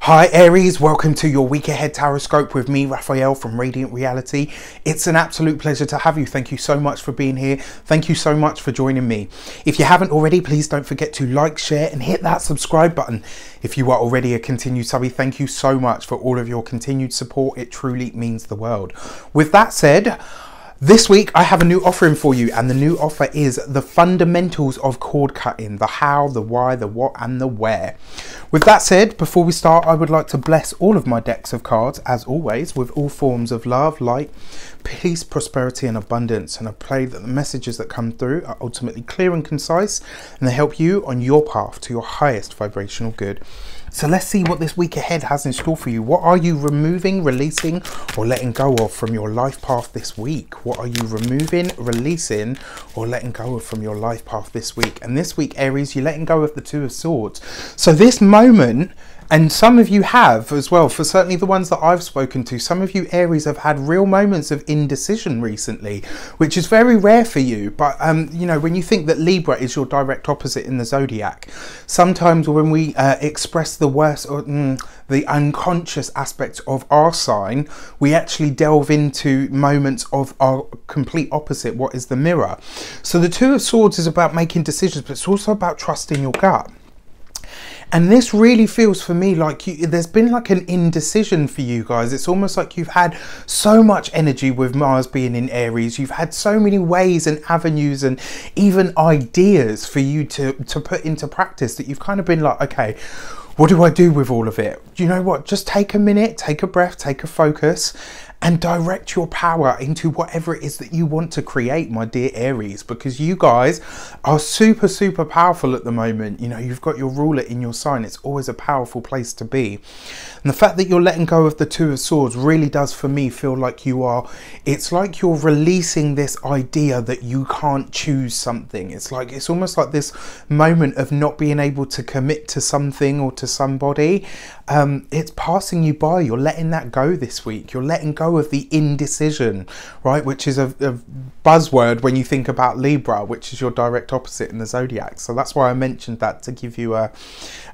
Hi Aries, welcome to your week ahead tarot with me, Raphael from Reydiant Reality. It's an absolute pleasure to have you. Thank you so much for being here. Thank you so much for joining me. If you haven't already, please don't forget to like, share and hit that subscribe button. If you are already a continued subby, thank you so much for all of your continued support. It truly means the world. With that said, this week I have a new offering for you, and the new offer is the fundamentals of cord cutting, the how, the why, the what and the where. With that said, before we start, I would like to bless all of my decks of cards, as always, with all forms of love, light, peace, prosperity and abundance. And I pray that the messages that come through are ultimately clear and concise, and they help you on your path to your highest vibrational good. So let's see what this week ahead has in store for you. What are you removing, releasing or letting go of from your life path this week? What are you removing, releasing or letting go of from your life path this week? And this week, Aries, you're letting go of the Two of Swords. So this moment, and some of you have as well, for certainly the ones that I've spoken to, some of you Aries have had real moments of indecision recently, which is very rare for you. But, you know, when you think that Libra is your direct opposite in the zodiac, sometimes when we express the worst or the unconscious aspects of our sign, we actually delve into moments of our complete opposite, what is the mirror. So the Two of Swords is about making decisions, but it's also about trusting your gut. And this really feels for me like there's been like an indecision for you guys. It's almost like you've had so much energy with Mars being in Aries. You've had so many ways and avenues and even ideas for you to put into practice that you've kind of been like, okay, what do I do with all of it? Do you know what? Just take a minute, take a breath, take a focus and direct your power into whatever it is that you want to create, my dear Aries, because you guys are super, super powerful at the moment. You know, you've got your ruler in your sign. It's always a powerful place to be. And the fact that you're letting go of the Two of Swords really does, for me, feel like you are, it's like you're releasing this idea that you can't choose something. It's like, it's almost like this moment of not being able to commit to something or to somebody. It's passing you by. You're letting that go this week. You're letting go of the indecision, right, which is a buzzword when you think about Libra, which is your direct opposite in the zodiac. So that's why I mentioned that, to give you a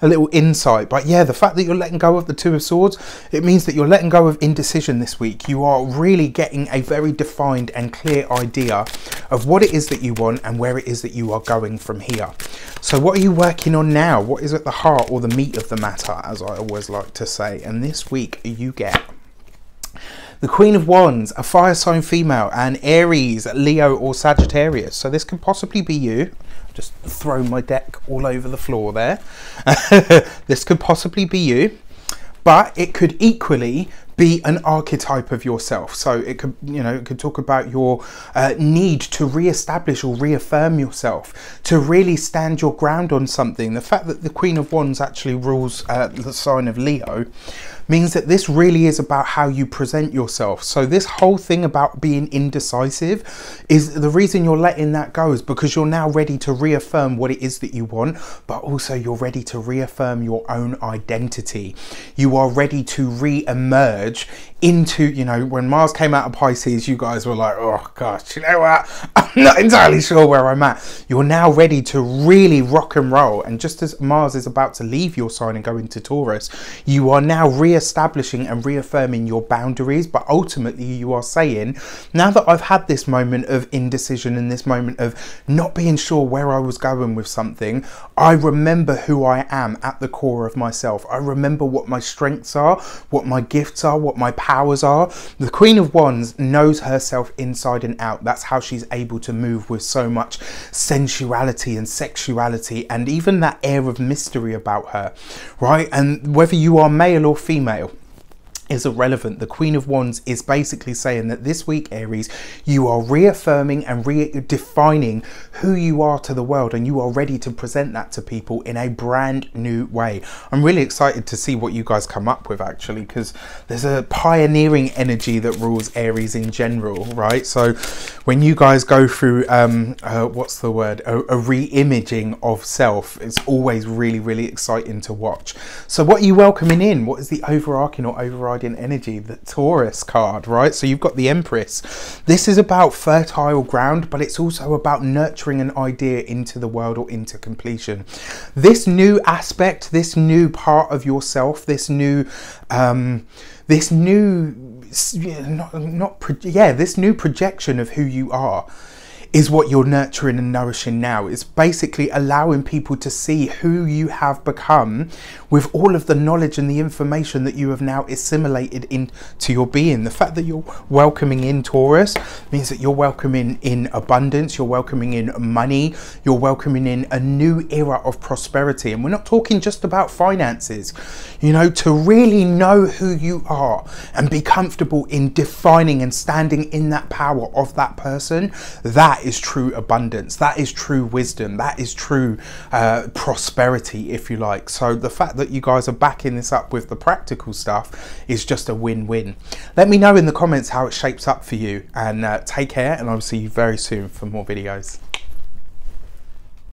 little insight. But yeah, the fact that you're letting go of the Two of Swords, it means that you're letting go of indecision this week. You are really getting a very defined and clear idea of what it is that you want and where it is that you are going from here. So what are you working on now? What is at the heart or the meat of the matter, as I always like to say? And this week you get the Queen of Wands, a fire sign female, and Aries, Leo or Sagittarius. So this could possibly be you. Just throw my deck all over the floor there. This could possibly be you, but it could equally be an archetype of yourself. So it could, you know, it could talk about your need to re-establish or reaffirm yourself, to really stand your ground on something. The fact that the Queen of Wands actually rules the sign of Leo means that this really is about how you present yourself. So this whole thing about being indecisive is the reason you're letting that go, is because you're now ready to reaffirm what it is that you want, but also you're ready to reaffirm your own identity. You are ready to re-emerge into, you know, when Mars came out of Pisces, you guys were like, oh gosh, you know what, I'm not entirely sure where I'm at. You're now ready to really rock and roll. And just as Mars is about to leave your sign and go into Taurus, you are now re-establishing and reaffirming your boundaries. But ultimately you are saying, now that I've had this moment of indecision and this moment of not being sure where I was going with something, I remember who I am at the core of myself. I remember what my strengths are, what my gifts are, what my powers are. The Queen of Wands knows herself inside and out. That's how she's able to move with so much sensuality and sexuality and even that air of mystery about her, right? And whether you are male or female is irrelevant. The Queen of Wands is basically saying that this week, Aries, you are reaffirming and redefining who you are to the world, and you are ready to present that to people in a brand new way. I'm really excited to see what you guys come up with, actually, because there's a pioneering energy that rules Aries in general, right? So when you guys go through what's the word, a re-imaging of self, it's always really, really exciting to watch. So what are you welcoming in? What is the overarching or overriding Reydiant energy, the Taurus card, right? So you've got the Empress. This is about fertile ground, but it's also about nurturing an idea into the world or into completion. This new aspect, this new part of yourself, this new projection of who you are is what you're nurturing and nourishing now. It's basically allowing people to see who you have become with all of the knowledge and the information that you have now assimilated into your being. The fact that you're welcoming in Taurus means that you're welcoming in abundance, you're welcoming in money, you're welcoming in a new era of prosperity. And we're not talking just about finances, you know, to really know who you are and be comfortable in defining and standing in that power of that person. That is true abundance, that is true wisdom, that is true prosperity, if you like. So the fact that you guys are backing this up with the practical stuff is just a win-win. Let me know in the comments how it shapes up for you, and take care, and I'll see you very soon for more videos.